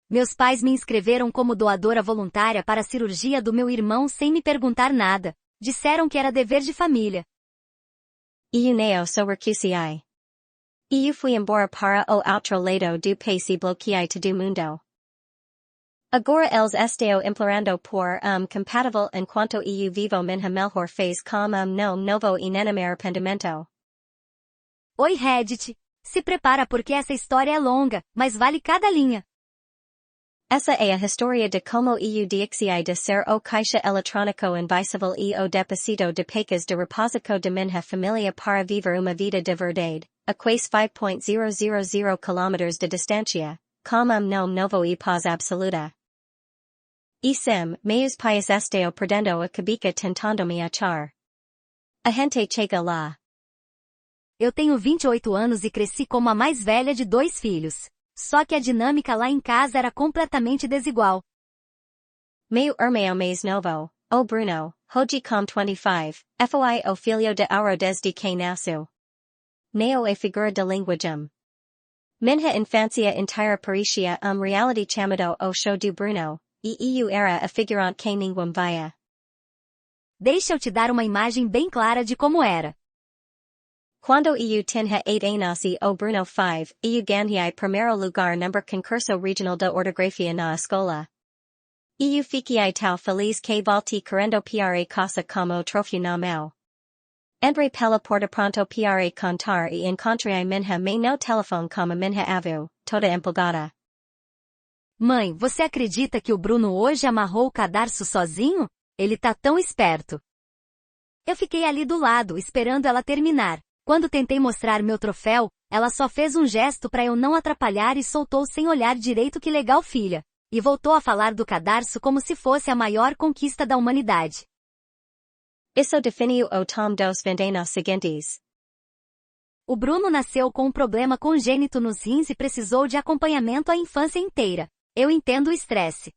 Meus pais me inscreveram como doadora voluntária para a cirurgia do meu irmão sem me perguntar nada. Disseram que era dever de família. Eu neo so recusi. Eu fui embora para o outro lado do país bloqueei todo mundo. Agora eles estão implorando por compatible enquanto eu vivo minha melhor fase com no novo e nem arrependimento. Oi Reddit. Se prepara porque essa história é longa, mas vale cada linha. Essa é a história de como eu deixei de ser o caixa eletrônico invisível e o depósito de pecas de repósito de minha família para viver uma vida de verdade, a quase 5.000 km de distância, com no novo e paz absoluta. E sim, meus pais estão perdendo a cabeça tentando me achar. A gente chega lá. Eu tenho 28 anos e cresci como a mais velha de 2 filhos. Só que a dinâmica lá em casa era completamente desigual. Meu irmão mais novo, o Bruno, hoje com 25, foi o filho de ouro desde que nasceu. Neo é figura de linguagem. Minha infância inteira parecia reality chamado o show do Bruno, e eu era a figurante que ninguém via. Deixa eu te dar uma imagem bem clara de como era. Quando eu tinha 8 anos e o Bruno 5, eu ganhei primeiro lugar no concurso regional de ortografia na escola. Eu fiquei tão feliz que voltei correndo para casa como troféu na mão. Entrei pela porta pronto para contar e encontrei minha mãe no telefone como minha avó, toda empolgada. Mãe, você acredita que o Bruno hoje amarrou o cadarço sozinho? Ele tá tão esperto. Eu fiquei ali do lado, esperando ela terminar. Quando tentei mostrar meu troféu, ela só fez um gesto para eu não atrapalhar e soltou sem olhar direito que legal filha. E voltou a falar do cadarço como se fosse a maior conquista da humanidade. Isso definiu o tom dos 20 anos seguintes. O Bruno nasceu com um problema congênito nos rins e precisou de acompanhamento a infância inteira. Eu entendo o estresse.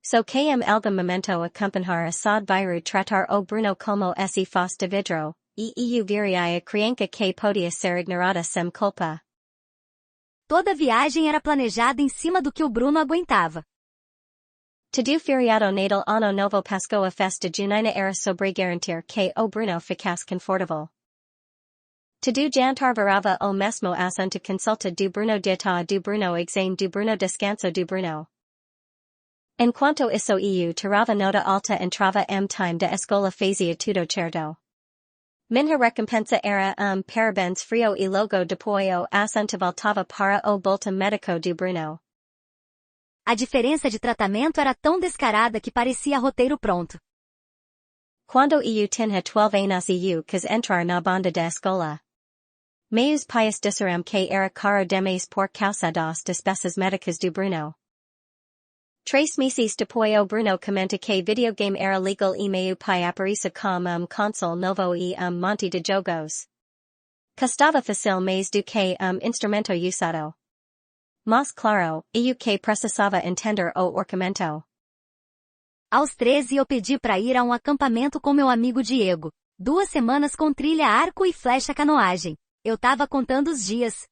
So km algum momento acompanhar a sad viru tratar o Bruno como esse faz de vidro, e eu viria a criança que podia ser ignorada sem culpa. Toda viagem era planejada em cima do que o Bruno aguentava. Todo feriado natal ano novo Pascoa festa junina era sobre garantir que o Bruno ficasse confortável. Todo jantar varava o mesmo assunto consulta do Bruno dieta do Bruno exame do Bruno descanso do Bruno. Enquanto isso eu tirava nota alta entrava time da escola fazia tudo certo. Minha recompensa era parabéns frio e logo depois o assunto voltava para o bolton médico do Bruno. A diferença de tratamento era tão descarada que parecia roteiro pronto. Quando eu tinha 12 anos eu quis entrar na banda da escola. Meus pais disseram que era caro demais por causa das despesas médicas do Bruno. 3 meses depois o Bruno comenta que videogame era legal e meu pai aparecia com console novo e monte de jogos. Custava fácil mais do que instrumento usado. Mas claro, eu que precisava entender o orçamento. Aos 13 eu pedi para ir a um acampamento com meu amigo Diego. 2 semanas com trilha arco e flecha canoagem. Eu tava contando os dias.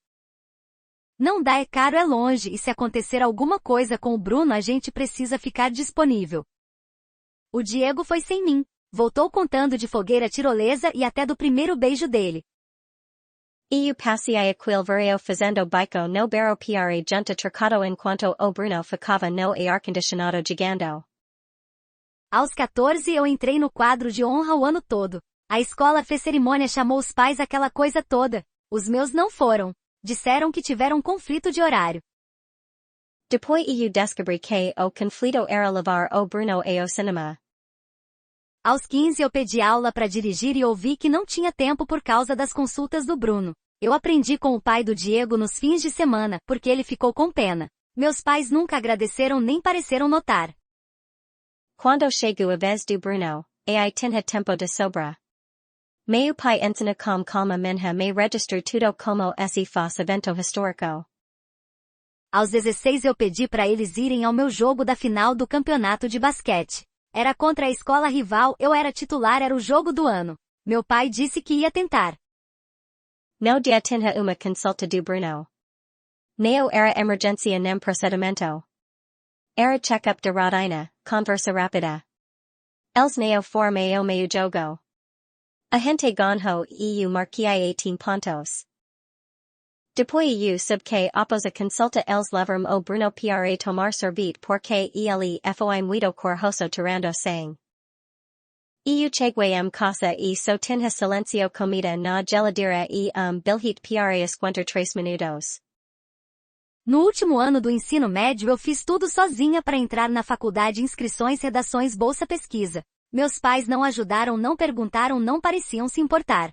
Não dá, é caro, é longe e se acontecer alguma coisa com o Bruno a gente precisa ficar disponível. O Diego foi sem mim. Voltou contando de fogueira tirolesa e até do primeiro beijo dele. Eu passei aquele verão fazendo bico no barro para junta trocado enquanto o Bruno ficava no ar-condicionado gigando. Aos 14 eu entrei no quadro de honra o ano todo. A escola fez cerimônia, chamou os pais, aquela coisa toda. Os meus não foram. Disseram que tiveram conflito de horário. Depois eu descobri que o conflito era levar o Bruno ao cinema. Aos 15 eu pedi aula para dirigir e ouvi que não tinha tempo por causa das consultas do Bruno. Eu aprendi com o pai do Diego nos fins de semana, porque ele ficou com pena. Meus pais nunca agradeceram nem pareceram notar. Quando chego a vez do Bruno, ai tinha tempo de sobra. Meu pai ensina com calma minha me registrar tudo como esse faz evento histórico. Aos 16 eu pedi para eles irem ao meu jogo da final do campeonato de basquete. Era contra a escola rival, eu era titular, era o jogo do ano. Meu pai disse que ia tentar. No dia tinha uma consulta do Bruno. Neo era emergencia nem procedimento. Era check-up de rotina, conversa rápida. Els neo formao meu jogo. Agente gonho EU marquei 18 pontos. Depois eu sub que opos a consulta els leverm o Bruno pra tomar sorvete porque ele foi muito corroso tirando sang. Eu cheguei casa e só tinha silencio comida na geladeira e bilhete para esquentar 3 minutos. No último ano do ensino médio eu fiz tudo sozinha para entrar na faculdade, inscrições, redações, bolsa, pesquisa. Meus pais não ajudaram, não perguntaram, não pareciam se importar.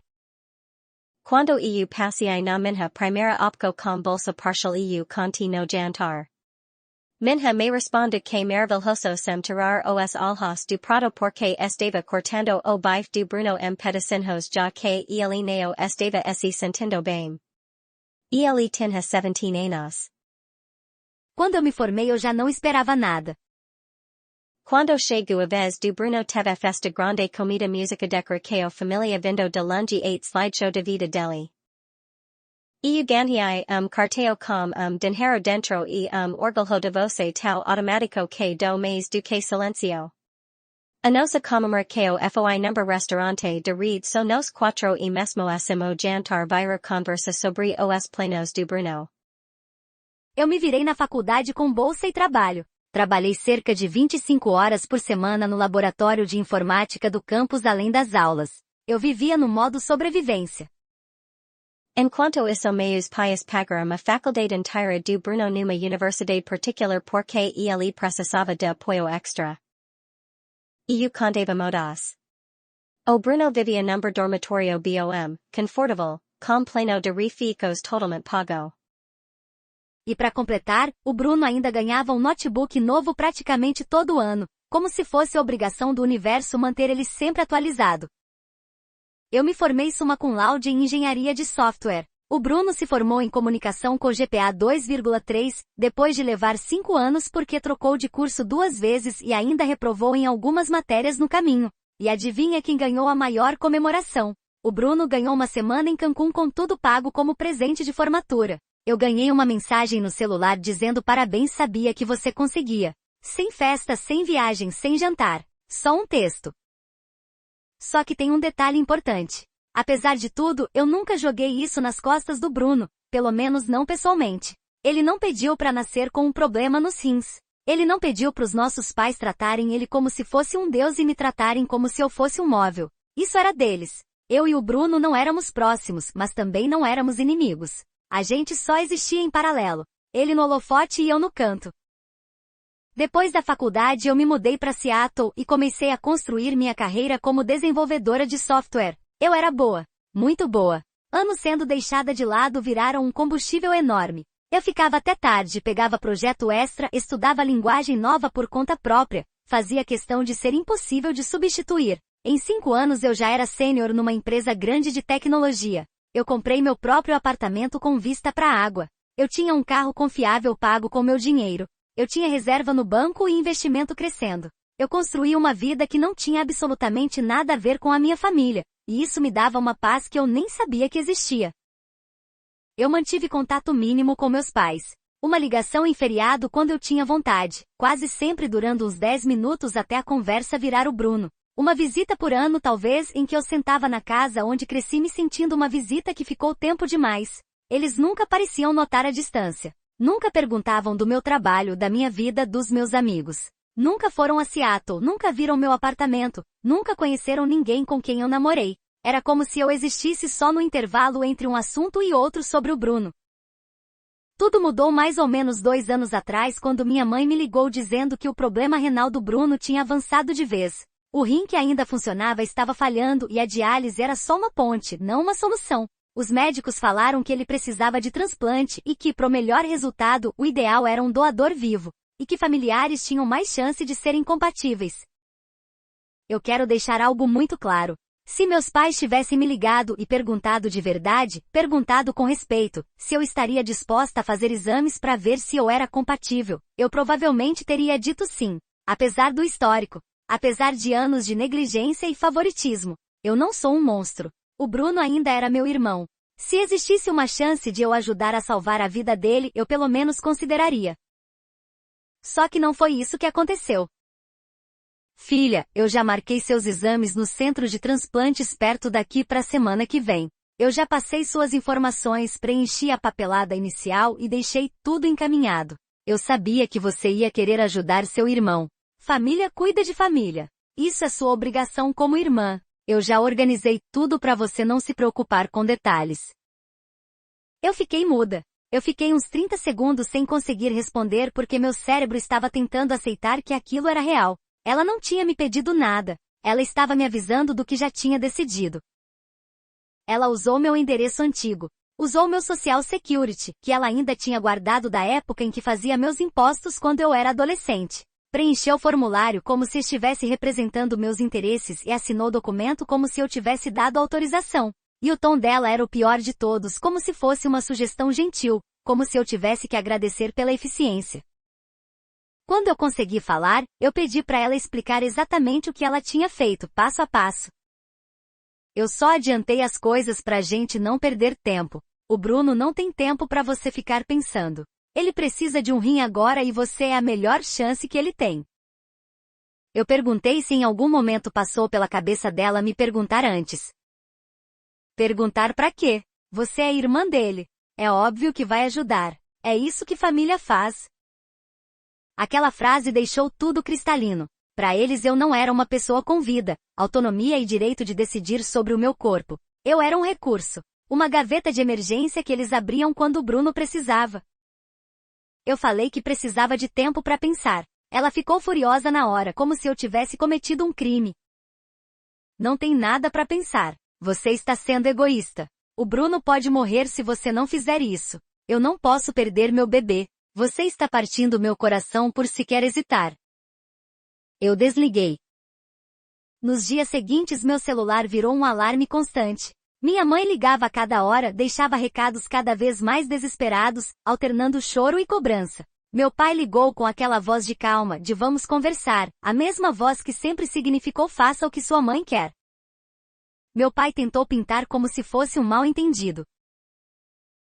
Quando eu passei na minha primeira opção com bolsa partial eu conti no jantar. Minha me responde que maravilhoso sem tirar os olhos do prato porque estava cortando o bife do Bruno pedacinhos já que ele não estava se sentindo bem. Ele tinha 17 anos. Quando eu me formei eu já não esperava nada. Quando chego a vez do Bruno teve festa grande comida música decora que a família vindo de longe 8 slideshow de vida dele. Eu ganhei carteo com dinheiro dentro e orgulho de você tal automático que do mais do que silencio. A nossa comemorar que o foi number restaurante de rede so nos quatro e mesmo assim o jantar vira conversa sobre os planos do Bruno. Eu me virei na faculdade com bolsa e trabalho. Trabalhei cerca de 25 horas por semana no laboratório de informática do campus além das aulas. Eu vivia no modo sobrevivência. Enquanto isso meus pais pagaram a faculdade inteira do Bruno numa universidade particular porque ele precisava de apoio extra. Eu contava modas. O Bruno vivia number dormitorio bom, confortável, com plano de refeições totalmente pago. E para completar, o Bruno ainda ganhava um notebook novo praticamente todo ano, como se fosse obrigação do universo manter ele sempre atualizado. Eu me formei summa cum laude em engenharia de software. O Bruno se formou em comunicação com GPA 2,3, depois de levar 5 anos porque trocou de curso 2 vezes e ainda reprovou em algumas matérias no caminho. E adivinha quem ganhou a maior comemoração? O Bruno ganhou uma semana em Cancún com tudo pago como presente de formatura. Eu ganhei uma mensagem no celular dizendo parabéns, sabia que você conseguia. Sem festa, sem viagem, sem jantar. Só um texto. Só que tem um detalhe importante. Apesar de tudo, eu nunca joguei isso nas costas do Bruno, pelo menos não pessoalmente. Ele não pediu para nascer com um problema nos rins. Ele não pediu para os nossos pais tratarem ele como se fosse um deus e me tratarem como se eu fosse um móvel. Isso era deles. Eu e o Bruno não éramos próximos, mas também não éramos inimigos. A gente só existia em paralelo. Ele no holofote e eu no canto. Depois da faculdade eu me mudei para Seattle e comecei a construir minha carreira como desenvolvedora de software. Eu era boa. Muito boa. Anos sendo deixada de lado viraram um combustível enorme. Eu ficava até tarde, pegava projeto extra, estudava linguagem nova por conta própria, fazia questão de ser impossível de substituir. Em 5 anos eu já era sênior numa empresa grande de tecnologia. Eu comprei meu próprio apartamento com vista para a água. Eu tinha um carro confiável pago com meu dinheiro. Eu tinha reserva no banco e investimento crescendo. Eu construí uma vida que não tinha absolutamente nada a ver com a minha família, e isso me dava uma paz que eu nem sabia que existia. Eu mantive contato mínimo com meus pais. Uma ligação em feriado quando eu tinha vontade, quase sempre durando uns 10 minutos até a conversa virar o Bruno. Uma visita por ano talvez em que eu sentava na casa onde cresci me sentindo uma visita que ficou tempo demais. Eles nunca pareciam notar a distância. Nunca perguntavam do meu trabalho, da minha vida, dos meus amigos. Nunca foram a Seattle, nunca viram meu apartamento, nunca conheceram ninguém com quem eu namorei. Era como se eu existisse só no intervalo entre um assunto e outro sobre o Bruno. Tudo mudou mais ou menos 2 anos atrás quando minha mãe me ligou dizendo que o problema renal do Bruno tinha avançado de vez. O rim que ainda funcionava estava falhando e a diálise era só uma ponte, não uma solução. Os médicos falaram que ele precisava de transplante e que, para o melhor resultado, o ideal era um doador vivo, e que familiares tinham mais chance de serem compatíveis. Eu quero deixar algo muito claro. Se meus pais tivessem me ligado e perguntado de verdade, perguntado com respeito, se eu estaria disposta a fazer exames para ver se eu era compatível, eu provavelmente teria dito sim. Apesar do histórico, apesar de anos de negligência e favoritismo, eu não sou um monstro. O Bruno ainda era meu irmão. Se existisse uma chance de eu ajudar a salvar a vida dele, eu pelo menos consideraria. Só que não foi isso que aconteceu. Filha, eu já marquei seus exames no centro de transplantes perto daqui para a semana que vem. Eu já passei suas informações, preenchi a papelada inicial e deixei tudo encaminhado. Eu sabia que você ia querer ajudar seu irmão. Família cuida de família. Isso é sua obrigação como irmã. Eu já organizei tudo para você não se preocupar com detalhes. Eu fiquei muda. Eu fiquei uns 30 segundos sem conseguir responder porque meu cérebro estava tentando aceitar que aquilo era real. Ela não tinha me pedido nada. Ela estava me avisando do que já tinha decidido. Ela usou meu endereço antigo. Usou meu Social Security, que ela ainda tinha guardado da época em que fazia meus impostos quando eu era adolescente. Preencheu o formulário como se estivesse representando meus interesses e assinou o documento como se eu tivesse dado autorização. E o tom dela era o pior de todos, como se fosse uma sugestão gentil, como se eu tivesse que agradecer pela eficiência. Quando eu consegui falar, eu pedi para ela explicar exatamente o que ela tinha feito, passo a passo. Eu só adiantei as coisas pra gente não perder tempo. O Bruno não tem tempo pra você ficar pensando. Ele precisa de um rim agora e você é a melhor chance que ele tem. Eu perguntei se em algum momento passou pela cabeça dela me perguntar antes. Perguntar pra quê? Você é irmã dele. É óbvio que vai ajudar. É isso que família faz. Aquela frase deixou tudo cristalino. Para eles eu não era uma pessoa com vida, autonomia e direito de decidir sobre o meu corpo. Eu era um recurso. Uma gaveta de emergência que eles abriam quando o Bruno precisava. Eu falei que precisava de tempo para pensar. Ela ficou furiosa na hora, como se eu tivesse cometido um crime. Não tem nada para pensar. Você está sendo egoísta. O Bruno pode morrer se você não fizer isso. Eu não posso perder meu bebê. Você está partindo meu coração por sequer hesitar. Eu desliguei. Nos dias seguintes meu celular virou um alarme constante. Minha mãe ligava a cada hora, deixava recados cada vez mais desesperados, alternando choro e cobrança. Meu pai ligou com aquela voz de calma, de vamos conversar, a mesma voz que sempre significou faça o que sua mãe quer. Meu pai tentou pintar como se fosse um mal-entendido.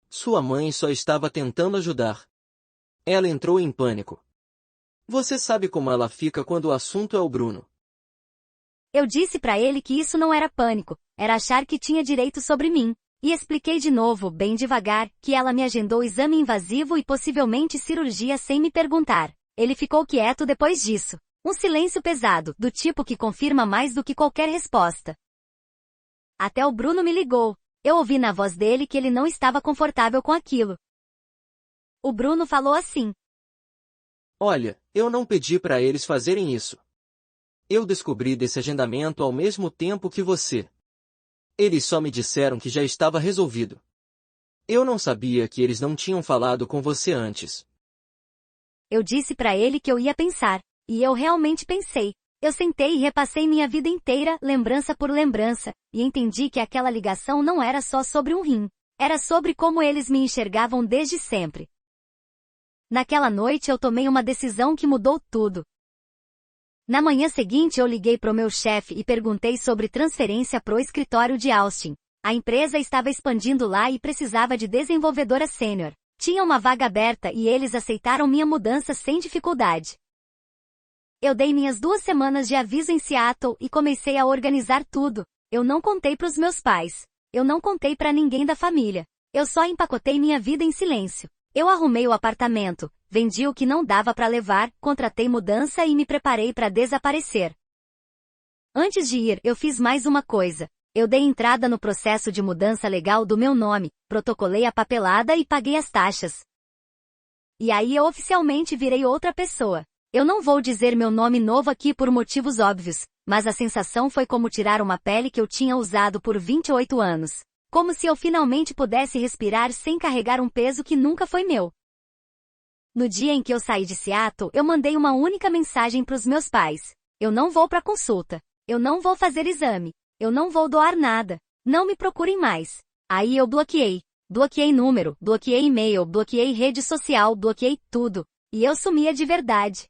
Sua mãe só estava tentando ajudar. Ela entrou em pânico. Você sabe como ela fica quando o assunto é o Bruno. Eu disse pra ele que isso não era pânico, era achar que tinha direito sobre mim. E expliquei de novo, bem devagar, que ela me agendou exame invasivo e possivelmente cirurgia sem me perguntar. Ele ficou quieto depois disso. Um silêncio pesado, do tipo que confirma mais do que qualquer resposta. Até o Bruno me ligou. Eu ouvi na voz dele que ele não estava confortável com aquilo. O Bruno falou assim. Olha, eu não pedi para eles fazerem isso. Eu descobri desse agendamento ao mesmo tempo que você. Eles só me disseram que já estava resolvido. Eu não sabia que eles não tinham falado com você antes. Eu disse para ele que eu ia pensar. E eu realmente pensei. Eu sentei e repassei minha vida inteira, lembrança por lembrança, e entendi que aquela ligação não era só sobre um rim. Era sobre como eles me enxergavam desde sempre. Naquela noite eu tomei uma decisão que mudou tudo. Na manhã seguinte eu liguei pro meu chefe e perguntei sobre transferência pro escritório de Austin. A empresa estava expandindo lá e precisava de desenvolvedora sênior. Tinha uma vaga aberta e eles aceitaram minha mudança sem dificuldade. Eu dei minhas 2 semanas de aviso em Seattle e comecei a organizar tudo. Eu não contei pros meus pais. Eu não contei pra ninguém da família. Eu só empacotei minha vida em silêncio. Eu arrumei o apartamento, vendi o que não dava para levar, contratei mudança e me preparei para desaparecer. Antes de ir, eu fiz mais uma coisa. Eu dei entrada no processo de mudança legal do meu nome, protocolei a papelada e paguei as taxas. E aí eu oficialmente virei outra pessoa. Eu não vou dizer meu nome novo aqui por motivos óbvios, mas a sensação foi como tirar uma pele que eu tinha usado por 28 anos. Como se eu finalmente pudesse respirar sem carregar um peso que nunca foi meu. No dia em que eu saí de Seattle, eu mandei uma única mensagem para os meus pais. Eu não vou para consulta. Eu não vou fazer exame. Eu não vou doar nada. Não me procurem mais. Aí eu bloqueei. Bloqueei número, bloqueei e-mail, bloqueei rede social, bloqueei tudo. E eu sumia de verdade.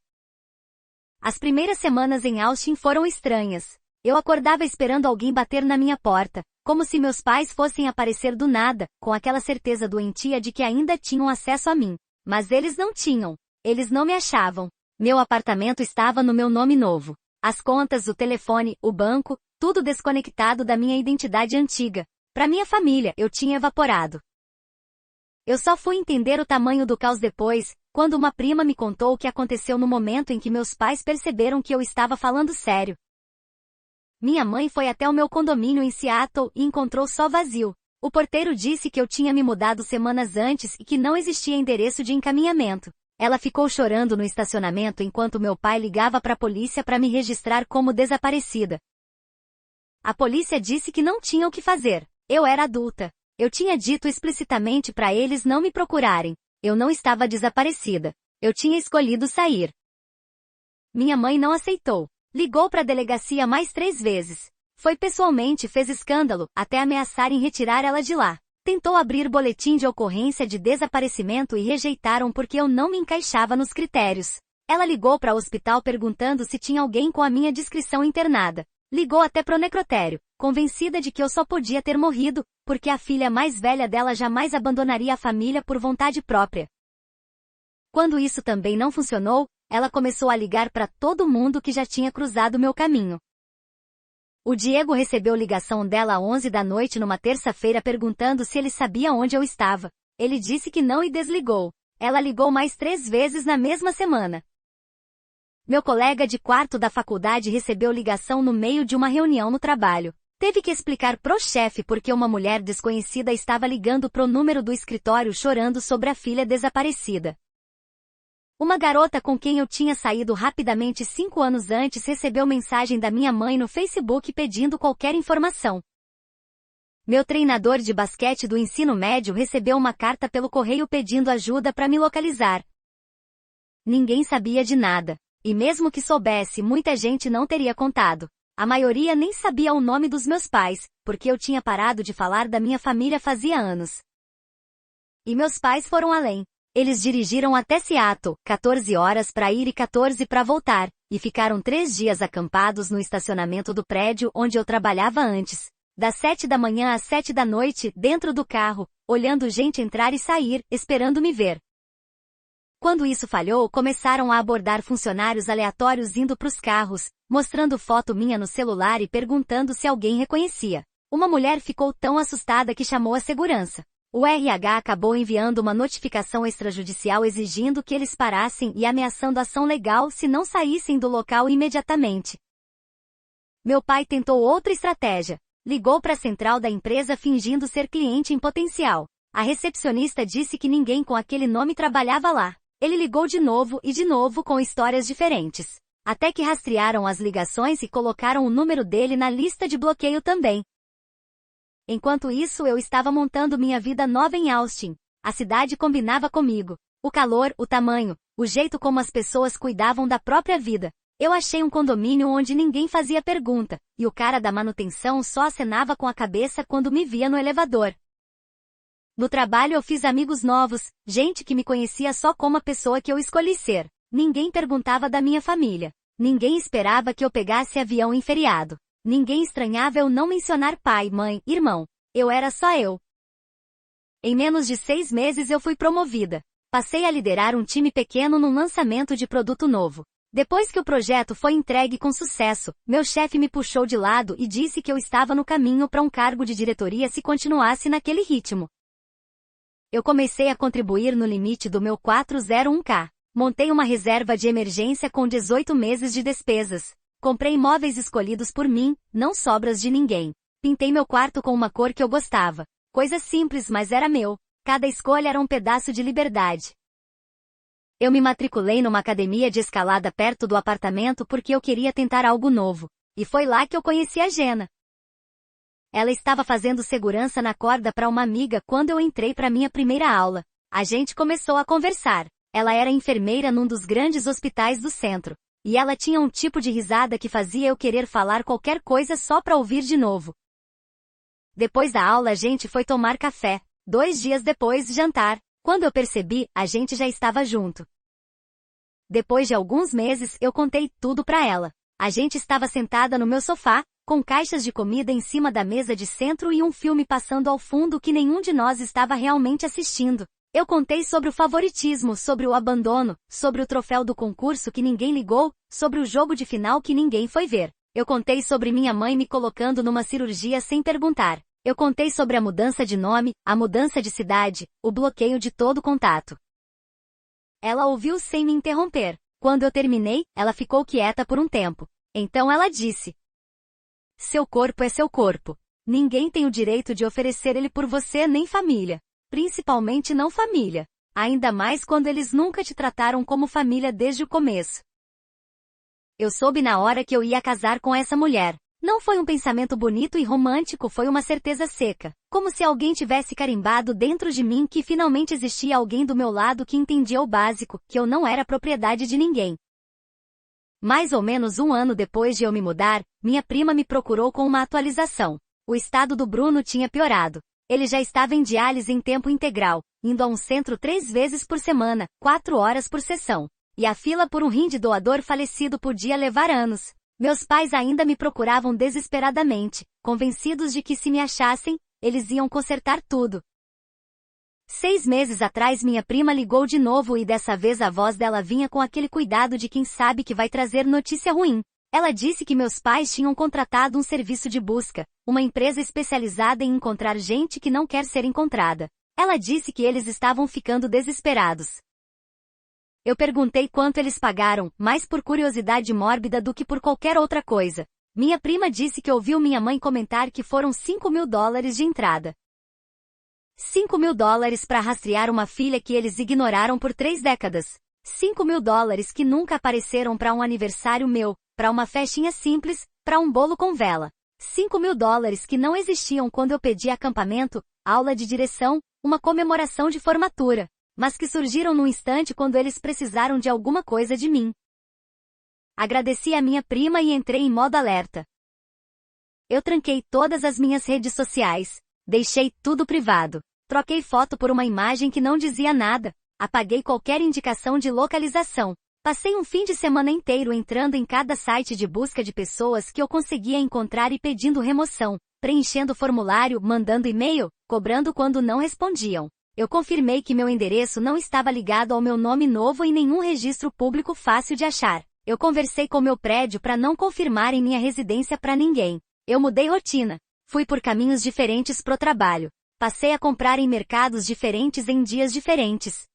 As primeiras semanas em Austin foram estranhas. Eu acordava esperando alguém bater na minha porta. Como se meus pais fossem aparecer do nada, com aquela certeza doentia de que ainda tinham acesso a mim. Mas eles não tinham. Eles não me achavam. Meu apartamento estava no meu nome novo. As contas, o telefone, o banco, tudo desconectado da minha identidade antiga. Para minha família, eu tinha evaporado. Eu só fui entender o tamanho do caos depois, quando uma prima me contou o que aconteceu no momento em que meus pais perceberam que eu estava falando sério. Minha mãe foi até o meu condomínio em Seattle e encontrou só vazio. O porteiro disse que eu tinha me mudado semanas antes e que não existia endereço de encaminhamento. Ela ficou chorando no estacionamento enquanto meu pai ligava para a polícia para me registrar como desaparecida. A polícia disse que não tinha o que fazer. Eu era adulta. Eu tinha dito explicitamente para eles não me procurarem. Eu não estava desaparecida. Eu tinha escolhido sair. Minha mãe não aceitou. Ligou para a delegacia mais 3 vezes. Foi pessoalmente, fez escândalo, até ameaçarem retirar ela de lá. Tentou abrir boletim de ocorrência de desaparecimento e rejeitaram porque eu não me encaixava nos critérios. Ela ligou para o hospital perguntando se tinha alguém com a minha descrição internada. Ligou até pro necrotério, convencida de que eu só podia ter morrido, porque a filha mais velha dela jamais abandonaria a família por vontade própria. Quando isso também não funcionou, ela começou a ligar para todo mundo que já tinha cruzado meu caminho. O Diego recebeu ligação dela às 11 da noite numa terça-feira perguntando se ele sabia onde eu estava. Ele disse que não e desligou. Ela ligou mais 3 vezes na mesma semana. Meu colega de quarto da faculdade recebeu ligação no meio de uma reunião no trabalho. Teve que explicar pro chefe porque uma mulher desconhecida estava ligando pro número do escritório chorando sobre a filha desaparecida. Uma garota com quem eu tinha saído rapidamente 5 anos antes recebeu mensagem da minha mãe no Facebook pedindo qualquer informação. Meu treinador de basquete do ensino médio recebeu uma carta pelo correio pedindo ajuda para me localizar. Ninguém sabia de nada. E mesmo que soubesse, muita gente não teria contado. A maioria nem sabia o nome dos meus pais, porque eu tinha parado de falar da minha família fazia anos. E meus pais foram além. Eles dirigiram até Seattle, 14 horas para ir e 14 para voltar, e ficaram 3 dias acampados no estacionamento do prédio onde eu trabalhava antes. Das 7 da manhã às 7 da noite, dentro do carro, olhando gente entrar e sair, esperando me ver. Quando isso falhou, começaram a abordar funcionários aleatórios indo pros carros, mostrando foto minha no celular e perguntando se alguém reconhecia. Uma mulher ficou tão assustada que chamou a segurança. O RH acabou enviando uma notificação extrajudicial exigindo que eles parassem e ameaçando ação legal se não saíssem do local imediatamente. Meu pai tentou outra estratégia. Ligou para a central da empresa fingindo ser cliente em potencial. A recepcionista disse que ninguém com aquele nome trabalhava lá. Ele ligou de novo e de novo com histórias diferentes. Até que rastrearam as ligações e colocaram o número dele na lista de bloqueio também. Enquanto isso eu estava montando minha vida nova em Austin. A cidade combinava comigo. O calor, o tamanho, o jeito como as pessoas cuidavam da própria vida. Eu achei um condomínio onde ninguém fazia pergunta, e o cara da manutenção só acenava com a cabeça quando me via no elevador. No trabalho eu fiz amigos novos, gente que me conhecia só como a pessoa que eu escolhi ser. Ninguém perguntava da minha família. Ninguém esperava que eu pegasse avião em feriado. Ninguém estranhava eu não mencionar pai, mãe, irmão. Eu era só eu. Em menos de 6 meses eu fui promovida. Passei a liderar um time pequeno num lançamento de produto novo. Depois que o projeto foi entregue com sucesso, meu chefe me puxou de lado e disse que eu estava no caminho para um cargo de diretoria se continuasse naquele ritmo. Eu comecei a contribuir no limite do meu 401k. Montei uma reserva de emergência com 18 meses de despesas. Comprei móveis escolhidos por mim, não sobras de ninguém. Pintei meu quarto com uma cor que eu gostava. Coisa simples, mas era meu. Cada escolha era um pedaço de liberdade. Eu me matriculei numa academia de escalada perto do apartamento porque eu queria tentar algo novo. E foi lá que eu conheci a Jenna. Ela estava fazendo segurança na corda para uma amiga quando eu entrei para minha primeira aula. A gente começou a conversar. Ela era enfermeira num dos grandes hospitais do centro. E ela tinha um tipo de risada que fazia eu querer falar qualquer coisa só para ouvir de novo. Depois da aula a gente foi tomar café. 2 dias depois, jantar. Quando eu percebi, a gente já estava junto. Depois de alguns meses, eu contei tudo para ela. A gente estava sentada no meu sofá, com caixas de comida em cima da mesa de centro e um filme passando ao fundo que nenhum de nós estava realmente assistindo. Eu contei sobre o favoritismo, sobre o abandono, sobre o troféu do concurso que ninguém ligou, sobre o jogo de final que ninguém foi ver. Eu contei sobre minha mãe me colocando numa cirurgia sem perguntar. Eu contei sobre a mudança de nome, a mudança de cidade, o bloqueio de todo contato. Ela ouviu sem me interromper. Quando eu terminei, ela ficou quieta por um tempo. Então ela disse: seu corpo é seu corpo. Ninguém tem o direito de oferecer ele por você nem família. Principalmente não família. Ainda mais quando eles nunca te trataram como família desde o começo. Eu soube na hora que eu ia casar com essa mulher. Não foi um pensamento bonito e romântico, foi uma certeza seca. Como se alguém tivesse carimbado dentro de mim que finalmente existia alguém do meu lado que entendia o básico, que eu não era propriedade de ninguém. Mais ou menos um ano depois de eu me mudar, minha prima me procurou com uma atualização. O estado do Bruno tinha piorado. Ele já estava em diálise em tempo integral, indo a um centro 3 vezes por semana, 4 horas por sessão. E a fila por um rim de doador falecido podia levar anos. Meus pais ainda me procuravam desesperadamente, convencidos de que se me achassem, eles iam consertar tudo. 6 meses atrás minha prima ligou de novo e dessa vez a voz dela vinha com aquele cuidado de quem sabe que vai trazer notícia ruim. Ela disse que meus pais tinham contratado um serviço de busca, uma empresa especializada em encontrar gente que não quer ser encontrada. Ela disse que eles estavam ficando desesperados. Eu perguntei quanto eles pagaram, mais por curiosidade mórbida do que por qualquer outra coisa. Minha prima disse que ouviu minha mãe comentar que foram $5.000 de entrada. $5.000 para rastrear uma filha que eles ignoraram por 3 décadas. $5.000 que nunca apareceram para um aniversário meu, para uma festinha simples, para um bolo com vela. $5.000 que não existiam quando eu pedi acampamento, aula de direção, uma comemoração de formatura, mas que surgiram num instante quando eles precisaram de alguma coisa de mim. Agradeci a minha prima e entrei em modo alerta. Eu tranquei todas as minhas redes sociais, deixei tudo privado, troquei foto por uma imagem que não dizia nada, apaguei qualquer indicação de localização. Passei um fim de semana inteiro entrando em cada site de busca de pessoas que eu conseguia encontrar e pedindo remoção, preenchendo formulário, mandando e-mail, cobrando quando não respondiam. Eu confirmei que meu endereço não estava ligado ao meu nome novo em nenhum registro público fácil de achar. Eu conversei com meu prédio para não confirmarem minha residência para ninguém. Eu mudei rotina. Fui por caminhos diferentes pro trabalho. Passei a comprar em mercados diferentes em dias diferentes.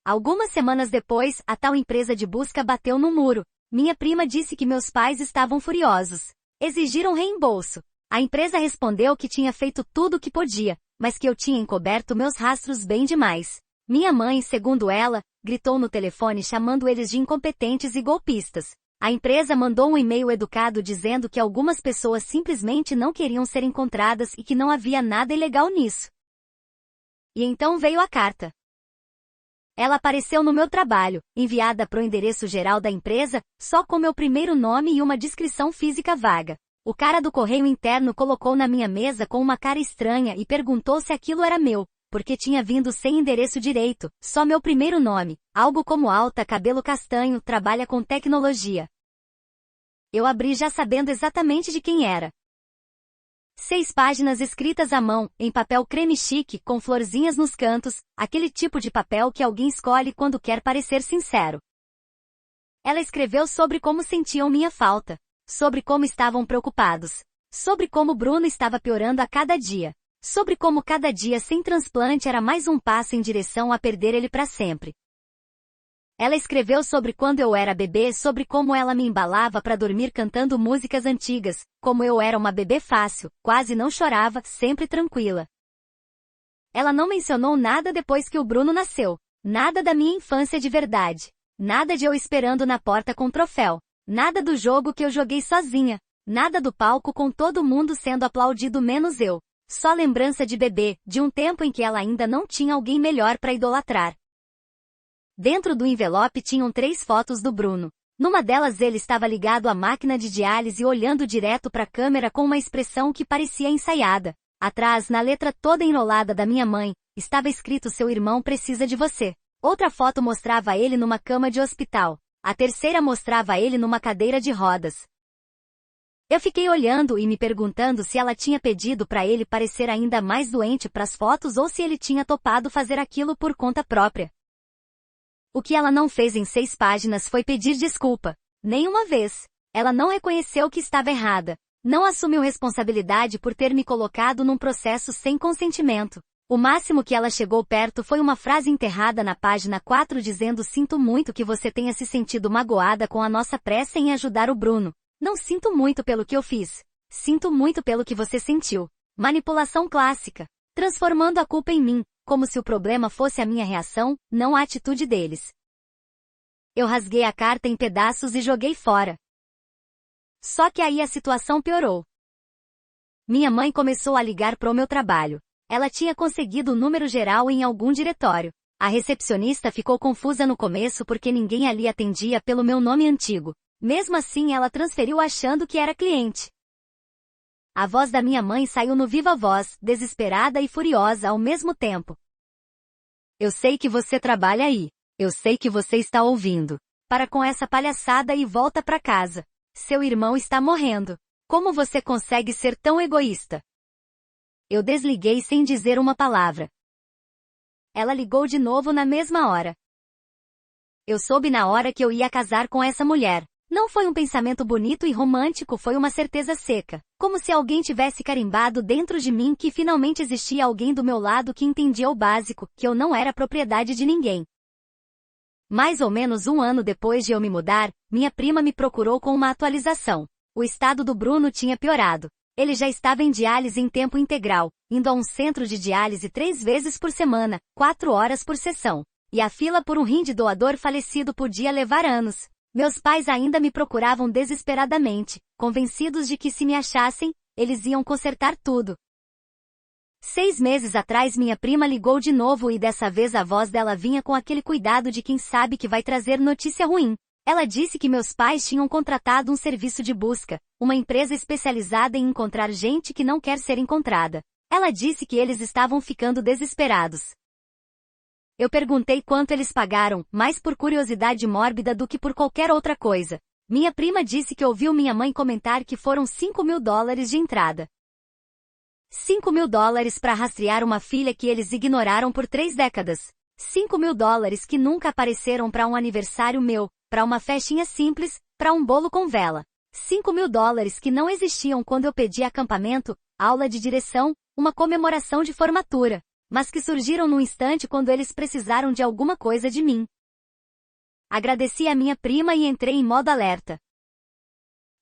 Algumas semanas depois, a tal empresa de busca bateu no muro. Minha prima disse que meus pais estavam furiosos. Exigiram reembolso. A empresa respondeu que tinha feito tudo o que podia, mas que eu tinha encoberto meus rastros bem demais. Minha mãe, segundo ela, gritou no telefone chamando eles de incompetentes e golpistas. A empresa mandou um e-mail educado dizendo que algumas pessoas simplesmente não queriam ser encontradas e que não havia nada ilegal nisso. E então veio a carta. Ela apareceu no meu trabalho, enviada para o endereço geral da empresa, só com meu primeiro nome e uma descrição física vaga. O cara do correio interno colocou na minha mesa com uma cara estranha e perguntou se aquilo era meu, porque tinha vindo sem endereço direito, só meu primeiro nome, algo como alta, cabelo castanho, trabalha com tecnologia. Eu abri já sabendo exatamente de quem era. 6 páginas escritas à mão, em papel creme chique, com florzinhas nos cantos, aquele tipo de papel que alguém escolhe quando quer parecer sincero. Ela escreveu sobre como sentiam minha falta, sobre como estavam preocupados, sobre como Bruno estava piorando a cada dia, sobre como cada dia sem transplante era mais um passo em direção a perder ele para sempre. Ela escreveu sobre quando eu era bebê, sobre como ela me embalava para dormir cantando músicas antigas, como eu era uma bebê fácil, quase não chorava, sempre tranquila. Ela não mencionou nada depois que o Bruno nasceu, nada da minha infância de verdade, nada de eu esperando na porta com troféu, nada do jogo que eu joguei sozinha, nada do palco com todo mundo sendo aplaudido menos eu, só lembrança de bebê, de um tempo em que ela ainda não tinha alguém melhor para idolatrar. Dentro do envelope tinham 3 fotos do Bruno. Numa delas ele estava ligado à máquina de diálise olhando direto para a câmera com uma expressão que parecia ensaiada. Atrás, na letra toda enrolada da minha mãe, estava escrito: seu irmão precisa de você. Outra foto mostrava ele numa cama de hospital. A terceira mostrava ele numa cadeira de rodas. Eu fiquei olhando e me perguntando se ela tinha pedido para ele parecer ainda mais doente pras fotos ou se ele tinha topado fazer aquilo por conta própria. O que ela não fez em 6 páginas foi pedir desculpa. Nenhuma vez. Ela não reconheceu que estava errada. Não assumiu responsabilidade por ter me colocado num processo sem consentimento. O máximo que ela chegou perto foi uma frase enterrada na página 4 dizendo: "Sinto muito que você tenha se sentido magoada com a nossa pressa em ajudar o Bruno. Não sinto muito pelo que eu fiz. Sinto muito pelo que você sentiu." Manipulação clássica. Transformando a culpa em mim, como se o problema fosse a minha reação, não a atitude deles. Eu rasguei a carta em pedaços e joguei fora. Só que aí a situação piorou. Minha mãe começou a ligar pro meu trabalho. Ela tinha conseguido o número geral em algum diretório. A recepcionista ficou confusa no começo porque ninguém ali atendia pelo meu nome antigo. Mesmo assim, ela transferiu achando que era cliente. A voz da minha mãe saiu no viva voz, desesperada e furiosa ao mesmo tempo. "Eu sei que você trabalha aí. Eu sei que você está ouvindo. Para com essa palhaçada e volta para casa. Seu irmão está morrendo. Como você consegue ser tão egoísta?" Eu desliguei sem dizer uma palavra. Ela ligou de novo na mesma hora. Eu soube na hora que eu ia casar com essa mulher. Não foi um pensamento bonito e romântico, foi uma certeza seca. Como se alguém tivesse carimbado dentro de mim que finalmente existia alguém do meu lado que entendia o básico, que eu não era propriedade de ninguém. Mais ou menos 1 ano depois de eu me mudar, minha prima me procurou com uma atualização. O estado do Bruno tinha piorado. Ele já estava em diálise em tempo integral, indo a um centro de diálise 3 vezes por semana, 4 horas por sessão. E a fila por um rim de doador falecido podia levar anos. Meus pais ainda me procuravam desesperadamente, convencidos de que se me achassem, eles iam consertar tudo. 6 meses atrás minha prima ligou de novo e dessa vez a voz dela vinha com aquele cuidado de quem sabe que vai trazer notícia ruim. Ela disse que meus pais tinham contratado um serviço de busca, uma empresa especializada em encontrar gente que não quer ser encontrada. Ela disse que eles estavam ficando desesperados. Eu perguntei quanto eles pagaram, mais por curiosidade mórbida do que por qualquer outra coisa. Minha prima disse que ouviu minha mãe comentar que foram $5.000 de entrada. $5.000 para rastrear uma filha que eles ignoraram por 3 décadas. $5.000 que nunca apareceram para um aniversário meu, para uma festinha simples, para um bolo com vela. $5.000 que não existiam quando eu pedi acampamento, aula de direção, uma comemoração de formatura, mas que surgiram num instante quando eles precisaram de alguma coisa de mim. Agradeci a minha prima e entrei em modo alerta.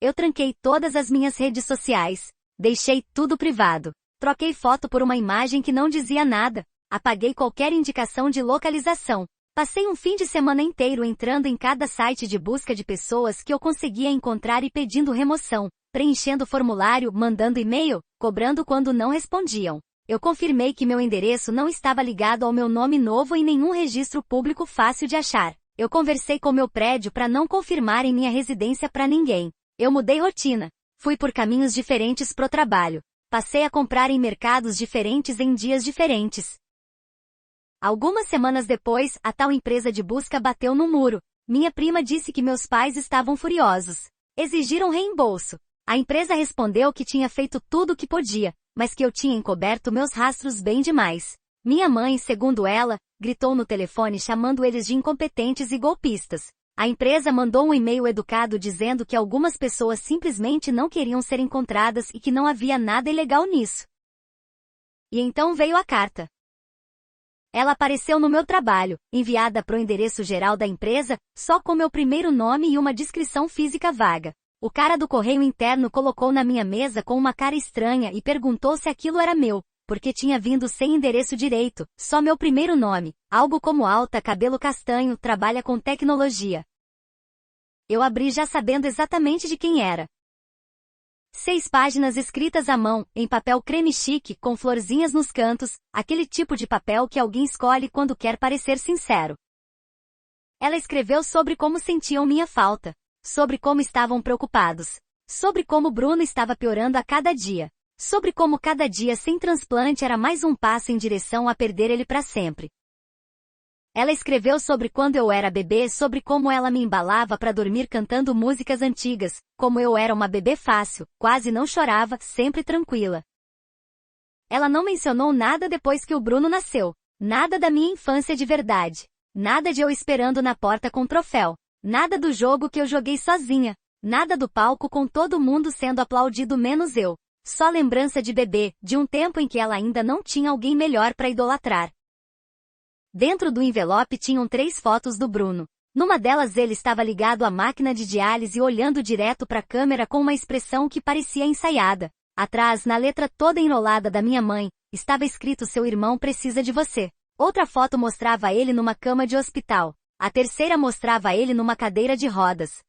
Eu tranquei todas as minhas redes sociais. Deixei tudo privado. Troquei foto por uma imagem que não dizia nada. Apaguei qualquer indicação de localização. Passei um fim de semana inteiro entrando em cada site de busca de pessoas que eu conseguia encontrar e pedindo remoção, preenchendo formulário, mandando e-mail, cobrando quando não respondiam. Eu confirmei que meu endereço não estava ligado ao meu nome novo em nenhum registro público fácil de achar. Eu conversei com meu prédio para não confirmarem minha residência para ninguém. Eu mudei rotina. Fui por caminhos diferentes pro trabalho. Passei a comprar em mercados diferentes em dias diferentes. Algumas semanas depois, a tal empresa de busca bateu no muro. Minha prima disse que meus pais estavam furiosos. Exigiram reembolso. A empresa respondeu que tinha feito tudo o que podia, mas que eu tinha encoberto meus rastros bem demais. Minha mãe, segundo ela, gritou no telefone chamando eles de incompetentes e golpistas. A empresa mandou um e-mail educado dizendo que algumas pessoas simplesmente não queriam ser encontradas e que não havia nada ilegal nisso. E então veio a carta. Ela apareceu no meu trabalho, enviada para o endereço geral da empresa, só com meu primeiro nome e uma descrição física vaga. O cara do correio interno colocou na minha mesa com uma cara estranha e perguntou se aquilo era meu, porque tinha vindo sem endereço direito, só meu primeiro nome, algo como alta, cabelo castanho, trabalha com tecnologia. Eu abri já sabendo exatamente de quem era. 6 páginas escritas à mão, em papel creme chique, com florzinhas nos cantos, aquele tipo de papel que alguém escolhe quando quer parecer sincero. Ela escreveu sobre como sentiam minha falta, sobre como estavam preocupados, sobre como Bruno estava piorando a cada dia, sobre como cada dia sem transplante era mais um passo em direção a perder ele para sempre. Ela escreveu sobre quando eu era bebê, sobre como ela me embalava para dormir cantando músicas antigas, como eu era uma bebê fácil, quase não chorava, sempre tranquila. Ela não mencionou nada depois que o Bruno nasceu. Nada da minha infância de verdade. Nada de eu esperando na porta com troféu. Nada do jogo que eu joguei sozinha. Nada do palco com todo mundo sendo aplaudido menos eu. Só lembrança de bebê, de um tempo em que ela ainda não tinha alguém melhor para idolatrar. Dentro do envelope tinham 3 fotos do Bruno. Numa delas ele estava ligado à máquina de diálise olhando direto para a câmera com uma expressão que parecia ensaiada. Atrás, na letra toda enrolada da minha mãe, estava escrito: seu irmão precisa de você. Outra foto mostrava ele numa cama de hospital. A terceira mostrava ele numa cadeira de rodas.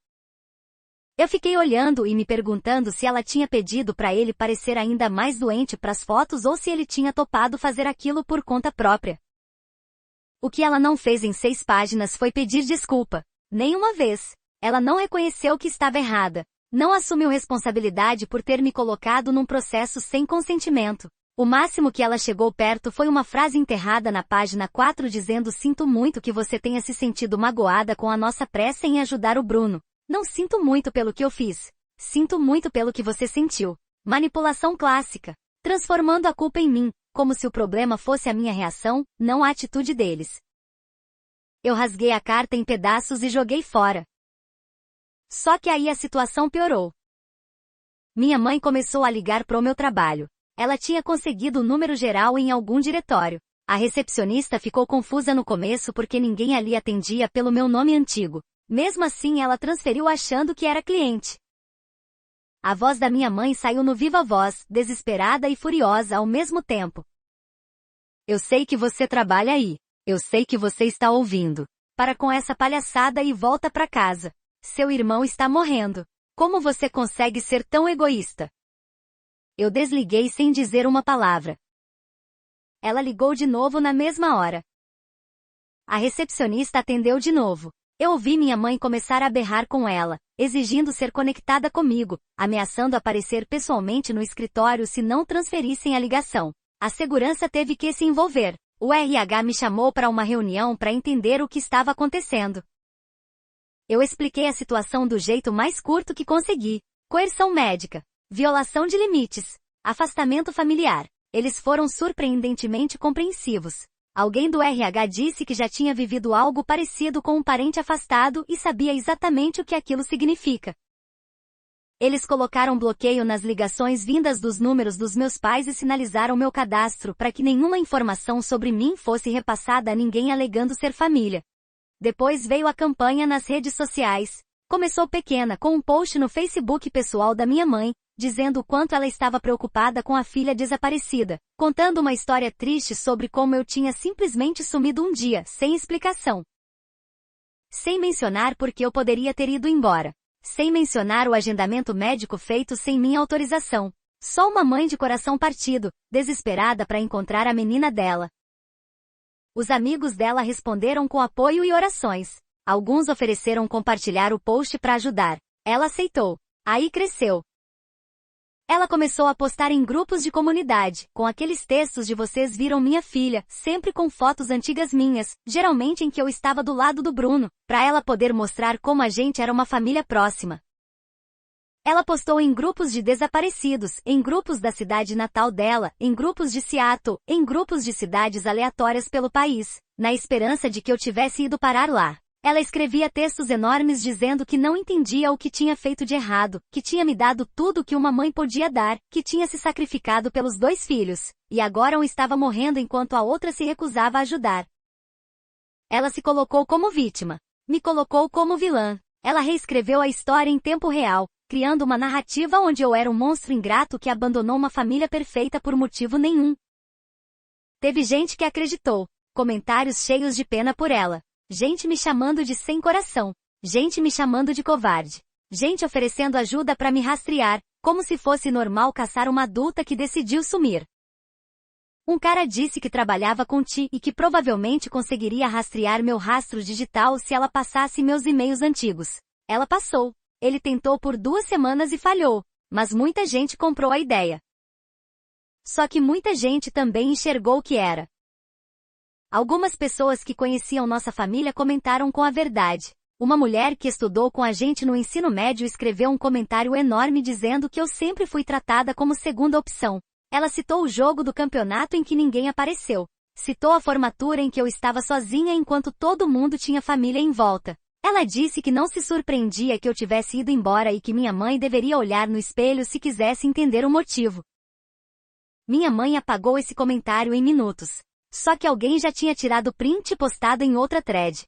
Eu fiquei olhando e me perguntando se ela tinha pedido para ele parecer ainda mais doente para as fotos ou se ele tinha topado fazer aquilo por conta própria. O que ela não fez em 6 páginas foi pedir desculpa. Nenhuma vez. Ela não reconheceu que estava errada. Não assumiu responsabilidade por ter me colocado num processo sem consentimento. O máximo que ela chegou perto foi uma frase enterrada na página 4 dizendo: sinto muito que você tenha se sentido magoada com a nossa pressa em ajudar o Bruno. Não sinto muito pelo que eu fiz. Sinto muito pelo que você sentiu. Manipulação clássica. Transformando a culpa em mim, como se o problema fosse a minha reação, não a atitude deles. Eu rasguei a carta em pedaços e joguei fora. Só que aí a situação piorou. Minha mãe começou a ligar pro meu trabalho. Ela tinha conseguido o número geral em algum diretório. A recepcionista ficou confusa no começo porque ninguém ali atendia pelo meu nome antigo. Mesmo assim ela transferiu achando que era cliente. A voz da minha mãe saiu no viva voz, desesperada e furiosa ao mesmo tempo. Eu sei que você trabalha aí. Eu sei que você está ouvindo. Para com essa palhaçada e volta para casa. Seu irmão está morrendo. Como você consegue ser tão egoísta? Eu desliguei sem dizer uma palavra. Ela ligou de novo na mesma hora. A recepcionista atendeu de novo. Eu ouvi minha mãe começar a berrar com ela, exigindo ser conectada comigo, ameaçando aparecer pessoalmente no escritório se não transferissem a ligação. A segurança teve que se envolver. O RH me chamou para uma reunião para entender o que estava acontecendo. Eu expliquei a situação do jeito mais curto que consegui. Coerção médica, violação de limites, afastamento familiar. Eles foram surpreendentemente compreensivos. Alguém do RH disse que já tinha vivido algo parecido com um parente afastado e sabia exatamente o que aquilo significa. Eles colocaram bloqueio nas ligações vindas dos números dos meus pais e sinalizaram meu cadastro para que nenhuma informação sobre mim fosse repassada a ninguém alegando ser família. Depois veio a campanha nas redes sociais. Começou pequena, com um post no Facebook pessoal da minha mãe, dizendo o quanto ela estava preocupada com a filha desaparecida, contando uma história triste sobre como eu tinha simplesmente sumido um dia, sem explicação. Sem mencionar porque eu poderia ter ido embora. Sem mencionar o agendamento médico feito sem minha autorização. Só uma mãe de coração partido, desesperada para encontrar a menina dela. Os amigos dela responderam com apoio e orações. Alguns ofereceram compartilhar o post para ajudar. Ela aceitou. Aí cresceu. Ela começou a postar em grupos de comunidade, com aqueles textos de vocês viram minha filha, sempre com fotos antigas minhas, geralmente em que eu estava do lado do Bruno, para ela poder mostrar como a gente era uma família próxima. Ela postou em grupos de desaparecidos, em grupos da cidade natal dela, em grupos de Seattle, em grupos de cidades aleatórias pelo país, na esperança de que eu tivesse ido parar lá. Ela escrevia textos enormes dizendo que não entendia o que tinha feito de errado, que tinha me dado tudo o que uma mãe podia dar, que tinha se sacrificado pelos 2 filhos, e agora um estava morrendo enquanto a outra se recusava a ajudar. Ela se colocou como vítima. Me colocou como vilã. Ela reescreveu a história em tempo real, criando uma narrativa onde eu era um monstro ingrato que abandonou uma família perfeita por motivo nenhum. Teve gente que acreditou. Comentários cheios de pena por ela. Gente me chamando de sem coração. Gente me chamando de covarde. Gente oferecendo ajuda para me rastrear, como se fosse normal caçar uma adulta que decidiu sumir. Um cara disse que trabalhava com Ti e que provavelmente conseguiria rastrear meu rastro digital se ela passasse meus e-mails antigos. Ela passou. Ele tentou por 2 semanas e falhou, mas muita gente comprou a ideia. Só que muita gente também enxergou o que era. Algumas pessoas que conheciam nossa família comentaram com a verdade. Uma mulher que estudou com a gente no ensino médio escreveu um comentário enorme dizendo que eu sempre fui tratada como segunda opção. Ela citou o jogo do campeonato em que ninguém apareceu. Citou a formatura em que eu estava sozinha enquanto todo mundo tinha família em volta. Ela disse que não se surpreendia que eu tivesse ido embora e que minha mãe deveria olhar no espelho se quisesse entender o motivo. Minha mãe apagou esse comentário em minutos. Só que alguém já tinha tirado print e postado em outra thread.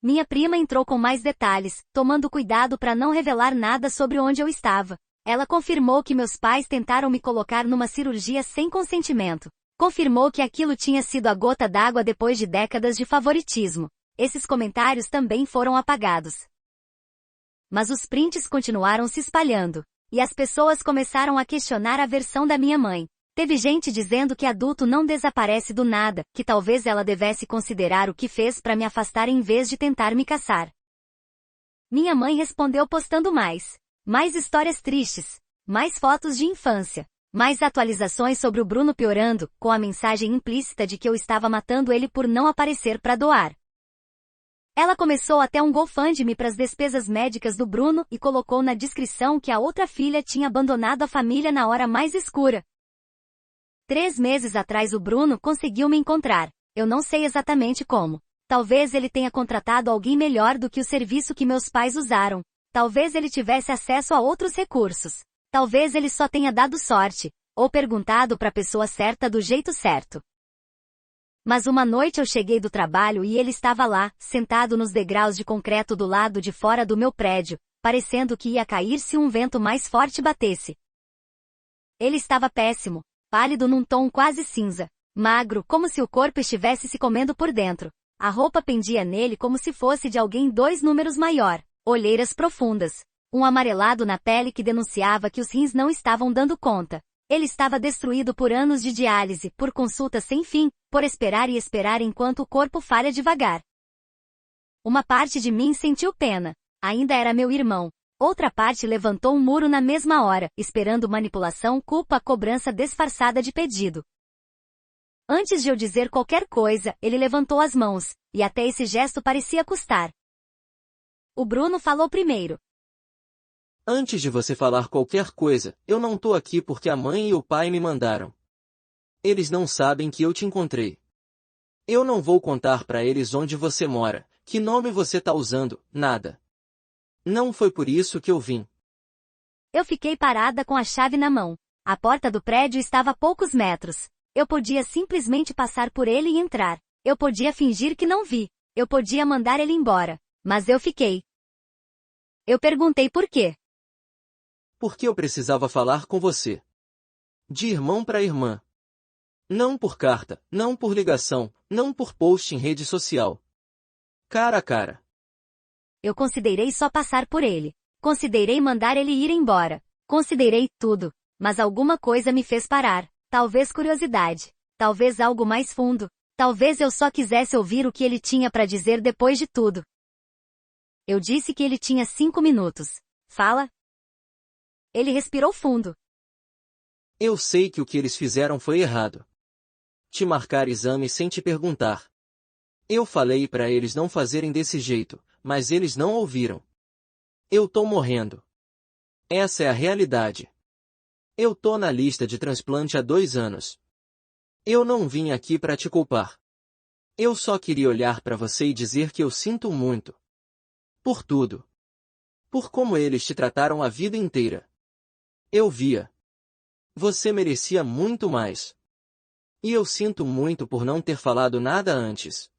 Minha prima entrou com mais detalhes, tomando cuidado para não revelar nada sobre onde eu estava. Ela confirmou que meus pais tentaram me colocar numa cirurgia sem consentimento. Confirmou que aquilo tinha sido a gota d'água depois de décadas de favoritismo. Esses comentários também foram apagados. Mas os prints continuaram se espalhando. E as pessoas começaram a questionar a versão da minha mãe. Teve gente dizendo que adulto não desaparece do nada, que talvez ela devesse considerar o que fez para me afastar em vez de tentar me caçar. Minha mãe respondeu postando mais histórias tristes, mais fotos de infância, mais atualizações sobre o Bruno piorando, com a mensagem implícita de que eu estava matando ele por não aparecer para doar. Ela começou até um GoFundMe para as despesas médicas do Bruno e colocou na descrição que a outra filha tinha abandonado a família na hora mais escura. 3 meses atrás o Bruno conseguiu me encontrar. Eu não sei exatamente como. Talvez ele tenha contratado alguém melhor do que o serviço que meus pais usaram. Talvez ele tivesse acesso a outros recursos. Talvez ele só tenha dado sorte, ou perguntado para a pessoa certa do jeito certo. Mas uma noite eu cheguei do trabalho e ele estava lá, sentado nos degraus de concreto do lado de fora do meu prédio, parecendo que ia cair se um vento mais forte batesse. Ele estava péssimo, pálido num tom quase cinza, magro, como se o corpo estivesse se comendo por dentro. A roupa pendia nele como se fosse de alguém 2 números maior, olheiras profundas, um amarelado na pele que denunciava que os rins não estavam dando conta. Ele estava destruído por anos de diálise, por consultas sem fim, por esperar e esperar enquanto o corpo falha devagar. Uma parte de mim sentiu pena. Ainda era meu irmão. Outra parte levantou um muro na mesma hora, esperando manipulação, culpa, cobrança disfarçada de pedido. Antes de eu dizer qualquer coisa, ele levantou as mãos, e até esse gesto parecia custar. O Bruno falou primeiro. Antes de você falar qualquer coisa, eu não tô aqui porque a mãe e o pai me mandaram. Eles não sabem que eu te encontrei. Eu não vou contar pra eles onde você mora, que nome você tá usando, nada. Não foi por isso que eu vim. Eu fiquei parada com a chave na mão. A porta do prédio estava a poucos metros. Eu podia simplesmente passar por ele e entrar. Eu podia fingir que não vi. Eu podia mandar ele embora. Mas eu fiquei. Eu perguntei por quê. Porque eu precisava falar com você. De irmão para irmã. Não por carta, não por ligação, não por post em rede social. Cara a cara. Eu considerei só passar por ele. Considerei mandar ele ir embora. Considerei tudo. Mas alguma coisa me fez parar. Talvez curiosidade. Talvez algo mais fundo. Talvez eu só quisesse ouvir o que ele tinha para dizer depois de tudo. Eu disse que ele tinha 5 minutos. Fala. Ele respirou fundo. Eu sei que o que eles fizeram foi errado. Te marcar exame sem te perguntar. Eu falei para eles não fazerem desse jeito, mas eles não ouviram. Eu tô morrendo. Essa é a realidade. Eu tô na lista de transplante há 2 anos. Eu não vim aqui para te culpar. Eu só queria olhar para você e dizer que eu sinto muito. Por tudo. Por como eles te trataram a vida inteira. Eu via. Você merecia muito mais. E eu sinto muito por não ter falado nada antes.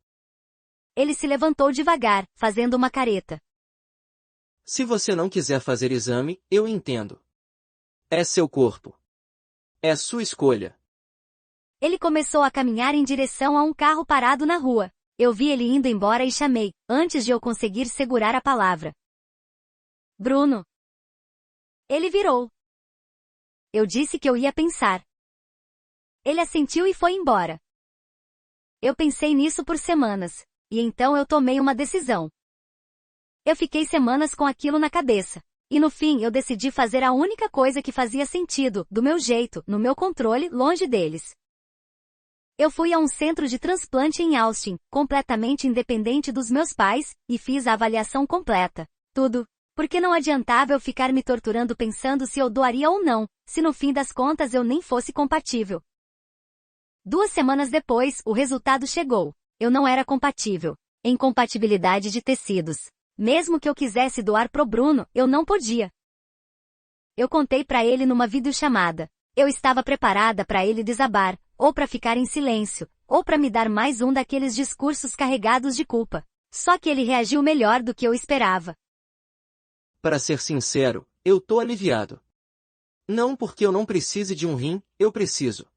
Ele se levantou devagar, fazendo uma careta. Se você não quiser fazer exame, eu entendo. É seu corpo. É sua escolha. Ele começou a caminhar em direção a um carro parado na rua. Eu vi ele indo embora e chamei, antes de eu conseguir segurar a palavra. Bruno. Ele virou. Eu disse que eu ia pensar. Ele assentiu e foi embora. Eu pensei nisso por semanas, e então eu tomei uma decisão. Eu fiquei semanas com aquilo na cabeça, e no fim eu decidi fazer a única coisa que fazia sentido, do meu jeito, no meu controle, longe deles. Eu fui a um centro de transplante em Austin, completamente independente dos meus pais, e fiz a avaliação completa. Tudo. Porque não adiantava eu ficar me torturando pensando se eu doaria ou não, se no fim das contas eu nem fosse compatível. 2 semanas depois, o resultado chegou. Eu não era compatível. Incompatibilidade de tecidos. Mesmo que eu quisesse doar pro Bruno, eu não podia. Eu contei pra ele numa videochamada. Eu estava preparada pra ele desabar, ou pra ficar em silêncio, ou pra me dar mais um daqueles discursos carregados de culpa. Só que ele reagiu melhor do que eu esperava. Para ser sincero, eu tô aliviado. Não porque eu não precise de um rim, eu preciso.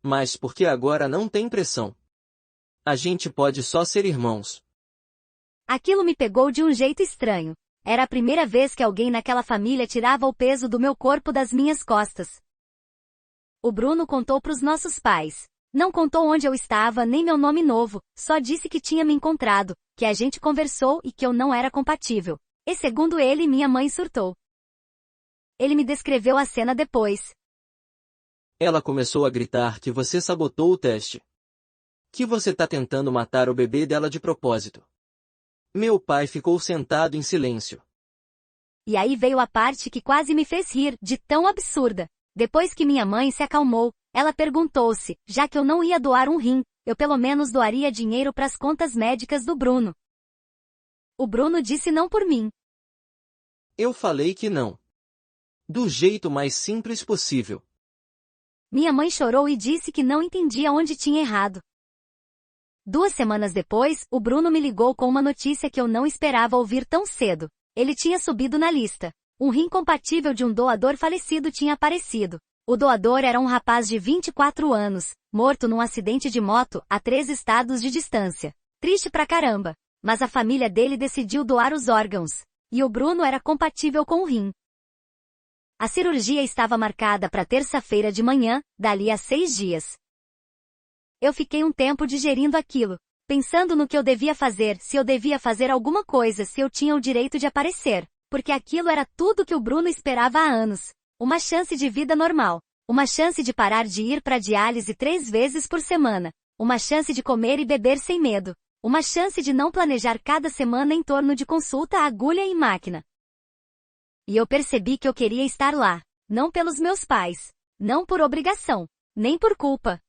Mas porque agora não tem pressão. A gente pode só ser irmãos. Aquilo me pegou de um jeito estranho. Era a primeira vez que alguém naquela família tirava o peso do meu corpo das minhas costas. O Bruno contou pros nossos pais. Não contou onde eu estava nem meu nome novo, só disse que tinha me encontrado, que a gente conversou e que eu não era compatível. E segundo ele, minha mãe surtou. Ele me descreveu a cena depois. Ela começou a gritar que você sabotou o teste. Que você tá tentando matar o bebê dela de propósito. Meu pai ficou sentado em silêncio. E aí veio a parte que quase me fez rir, de tão absurda. Depois que minha mãe se acalmou, ela perguntou-se, já que eu não ia doar um rim, eu pelo menos doaria dinheiro para as contas médicas do Bruno. O Bruno disse não por mim. Eu falei que não. Do jeito mais simples possível. Minha mãe chorou e disse que não entendia onde tinha errado. 2 semanas depois, o Bruno me ligou com uma notícia que eu não esperava ouvir tão cedo. Ele tinha subido na lista. Um rim compatível de um doador falecido tinha aparecido. O doador era um rapaz de 24 anos, morto num acidente de moto, a 3 estados de distância. Triste pra caramba. Mas a família dele decidiu doar os órgãos. E o Bruno era compatível com o rim. A cirurgia estava marcada para terça-feira de manhã, dali a 6 dias. Eu fiquei um tempo digerindo aquilo, pensando no que eu devia fazer, se eu devia fazer alguma coisa, se eu tinha o direito de aparecer, porque aquilo era tudo que o Bruno esperava há anos. Uma chance de vida normal. Uma chance de parar de ir para diálise 3 vezes por semana. Uma chance de comer e beber sem medo. Uma chance de não planejar cada semana em torno de consulta à agulha e máquina. E eu percebi que eu queria estar lá. Não pelos meus pais. Não por obrigação. Nem por culpa.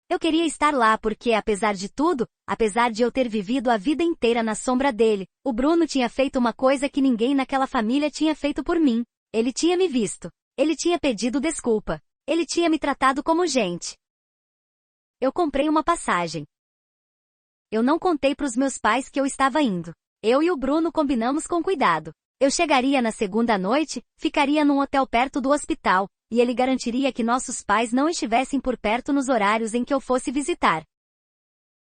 Eu queria estar lá porque, apesar de tudo, apesar de eu ter vivido a vida inteira na sombra dele, o Bruno tinha feito uma coisa que ninguém naquela família tinha feito por mim. Ele tinha me visto. Ele tinha pedido desculpa. Ele tinha me tratado como gente. Eu comprei uma passagem. Eu não contei pros meus pais que eu estava indo. Eu e o Bruno combinamos com cuidado. Eu chegaria na segunda noite, ficaria num hotel perto do hospital, e ele garantiria que nossos pais não estivessem por perto nos horários em que eu fosse visitar.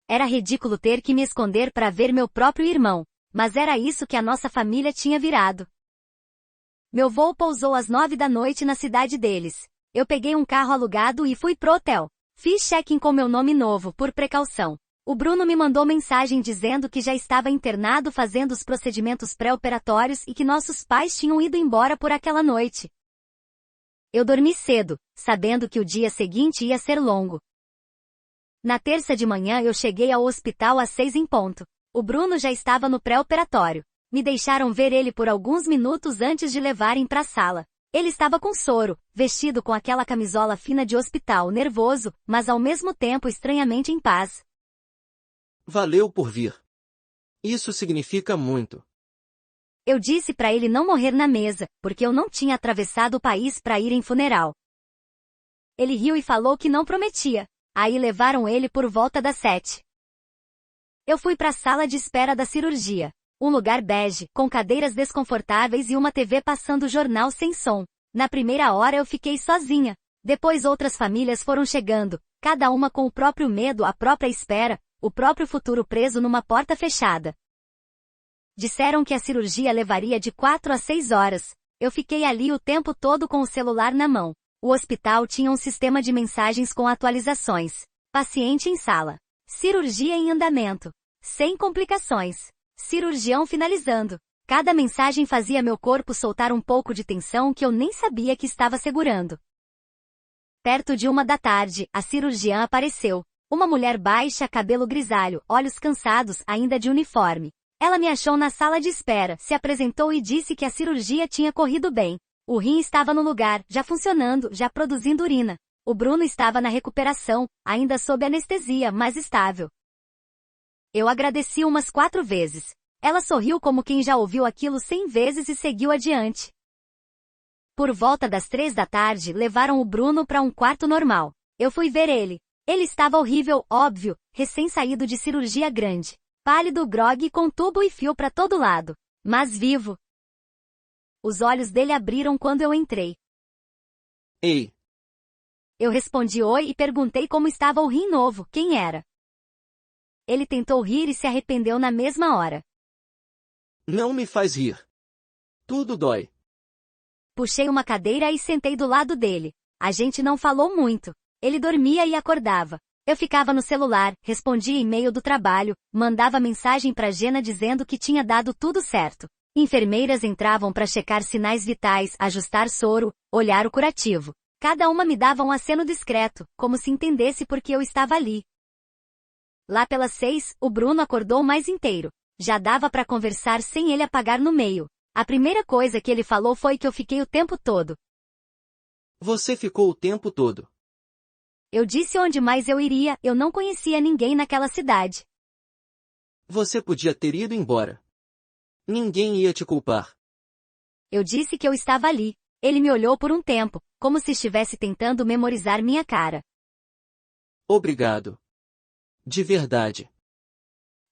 Era ridículo ter que me esconder para ver meu próprio irmão, mas era isso que a nossa família tinha virado. Meu voo pousou às 9 da noite na cidade deles. Eu peguei um carro alugado e fui pro hotel. Fiz check-in com meu nome novo, por precaução. O Bruno me mandou mensagem dizendo que já estava internado fazendo os procedimentos pré-operatórios e que nossos pais tinham ido embora por aquela noite. Eu dormi cedo, sabendo que o dia seguinte ia ser longo. Na terça de manhã eu cheguei ao hospital às 6 em ponto. O Bruno já estava no pré-operatório. Me deixaram ver ele por alguns minutos antes de levarem para a sala. Ele estava com soro, vestido com aquela camisola fina de hospital, nervoso, mas ao mesmo tempo estranhamente em paz. Valeu por vir. Isso significa muito. Eu disse para ele não morrer na mesa, porque eu não tinha atravessado o país para ir em funeral. Ele riu e falou que não prometia. Aí levaram ele por volta das 7. Eu fui para a sala de espera da cirurgia. Um lugar bege, com cadeiras desconfortáveis e uma TV passando jornal sem som. Na primeira hora eu fiquei sozinha. Depois outras famílias foram chegando, cada uma com o próprio medo, a própria espera, o próprio futuro preso numa porta fechada. Disseram que a cirurgia levaria de 4 a 6 horas. Eu fiquei ali o tempo todo com o celular na mão. O hospital tinha um sistema de mensagens com atualizações. Paciente em sala. Cirurgia em andamento. Sem complicações. Cirurgião finalizando. Cada mensagem fazia meu corpo soltar um pouco de tensão que eu nem sabia que estava segurando. Perto de 1 da tarde, a cirurgiã apareceu. Uma mulher baixa, cabelo grisalho, olhos cansados, ainda de uniforme. Ela me achou na sala de espera, se apresentou e disse que a cirurgia tinha corrido bem. O rim estava no lugar, já funcionando, já produzindo urina. O Bruno estava na recuperação, ainda sob anestesia, mas estável. Eu agradeci umas 4 vezes. Ela sorriu como quem já ouviu aquilo 100 vezes e seguiu adiante. Por volta das 3 da tarde, levaram o Bruno para um quarto normal. Eu fui ver ele. Ele estava horrível, óbvio, recém-saído de cirurgia grande. Pálido, grogue, com tubo e fio para todo lado. Mas vivo. Os olhos dele abriram quando eu entrei. Ei! Eu respondi oi e perguntei como estava o rim novo, quem era. Ele tentou rir e se arrependeu na mesma hora. Não me faz rir. Tudo dói. Puxei uma cadeira e sentei do lado dele. A gente não falou muito. Ele dormia e acordava. Eu ficava no celular, respondia e-mail do trabalho, mandava mensagem para Gena dizendo que tinha dado tudo certo. Enfermeiras entravam para checar sinais vitais, ajustar soro, olhar o curativo. Cada uma me dava um aceno discreto, como se entendesse porque eu estava ali. Lá pelas 6, o Bruno acordou mais inteiro. Já dava para conversar sem ele apagar no meio. A primeira coisa que ele falou foi que eu fiquei o tempo todo. Você ficou o tempo todo. Eu disse onde mais eu iria, eu não conhecia ninguém naquela cidade. Você podia ter ido embora. Ninguém ia te culpar. Eu disse que eu estava ali. Ele me olhou por um tempo, como se estivesse tentando memorizar minha cara. Obrigado. De verdade.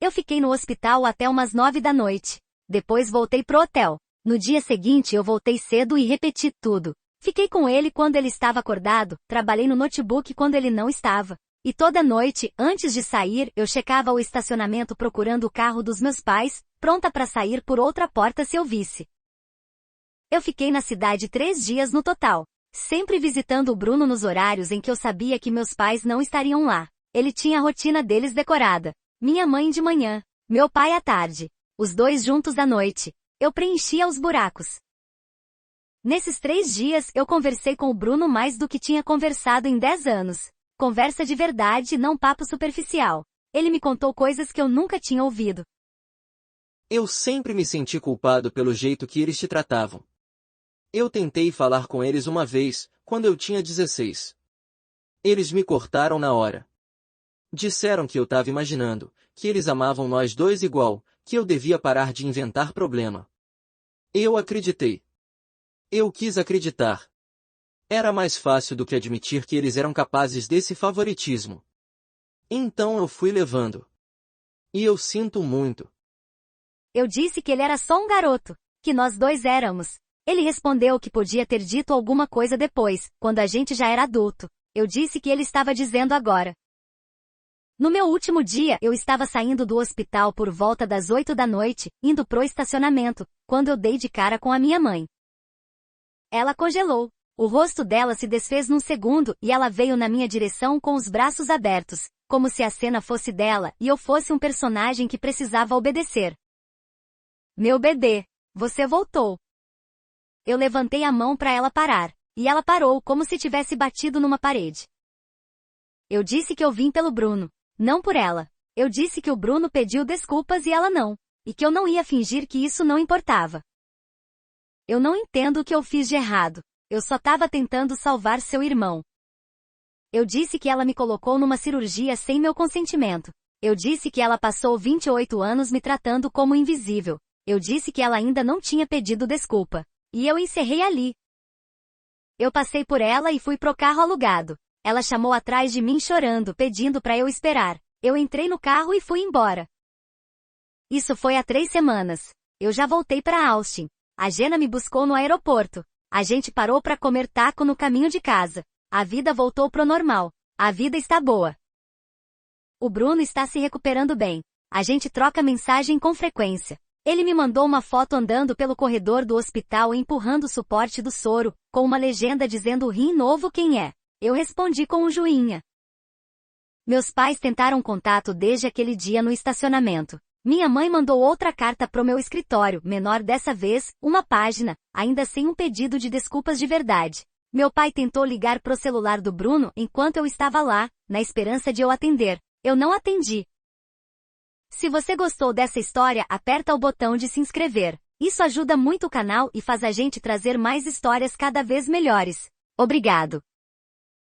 Eu fiquei no hospital até umas 9 da noite. Depois voltei pro hotel. No dia seguinte eu voltei cedo e repeti tudo. Fiquei com ele quando ele estava acordado, trabalhei no notebook quando ele não estava. E toda noite, antes de sair, eu checava o estacionamento procurando o carro dos meus pais, pronta para sair por outra porta se eu visse. Eu fiquei na cidade 3 dias no total. Sempre visitando o Bruno nos horários em que eu sabia que meus pais não estariam lá. Ele tinha a rotina deles decorada. Minha mãe de manhã, meu pai à tarde. Os dois juntos à noite. Eu preenchia os buracos. Nesses 3 dias, eu conversei com o Bruno mais do que tinha conversado em 10 anos. Conversa de verdade, não papo superficial. Ele me contou coisas que eu nunca tinha ouvido. Eu sempre me senti culpado pelo jeito que eles te tratavam. Eu tentei falar com eles uma vez, quando eu tinha 16. Eles me cortaram na hora. Disseram que eu estava imaginando, que eles amavam nós dois igual, que eu devia parar de inventar problema. Eu acreditei. Eu quis acreditar. Era mais fácil do que admitir que eles eram capazes desse favoritismo. Então eu fui levando. E eu sinto muito. Eu disse que ele era só um garoto, que nós dois éramos. Ele respondeu que podia ter dito alguma coisa depois, quando a gente já era adulto. Eu disse que ele estava dizendo agora. No meu último dia, eu estava saindo do hospital por volta das 8 da noite, indo pro estacionamento, quando eu dei de cara com a minha mãe. Ela congelou. O rosto dela se desfez num segundo e ela veio na minha direção com os braços abertos, como se a cena fosse dela e eu fosse um personagem que precisava obedecer. Meu bebê, você voltou. Eu levantei a mão para ela parar, e ela parou como se tivesse batido numa parede. Eu disse que eu vim pelo Bruno, não por ela. Eu disse que o Bruno pediu desculpas e ela não, e que eu não ia fingir que isso não importava. Eu não entendo o que eu fiz de errado. Eu só estava tentando salvar seu irmão. Eu disse que ela me colocou numa cirurgia sem meu consentimento. Eu disse que ela passou 28 anos me tratando como invisível. Eu disse que ela ainda não tinha pedido desculpa. E eu encerrei ali. Eu passei por ela e fui pro carro alugado. Ela chamou atrás de mim chorando, pedindo para eu esperar. Eu entrei no carro e fui embora. Isso foi há 3 semanas. Eu já voltei para Austin. A Gena me buscou no aeroporto. A gente parou para comer taco no caminho de casa. A vida voltou pro normal. A vida está boa. O Bruno está se recuperando bem. A gente troca mensagem com frequência. Ele me mandou uma foto andando pelo corredor do hospital empurrando o suporte do soro, com uma legenda dizendo rim novo quem é. Eu respondi com um joinha. Meus pais tentaram contato desde aquele dia no estacionamento. Minha mãe mandou outra carta pro meu escritório, menor dessa vez, uma página, ainda sem um pedido de desculpas de verdade. Meu pai tentou ligar pro celular do Bruno enquanto eu estava lá, na esperança de eu atender. Eu não atendi. Se você gostou dessa história, aperta o botão de se inscrever. Isso ajuda muito o canal e faz a gente trazer mais histórias cada vez melhores. Obrigado.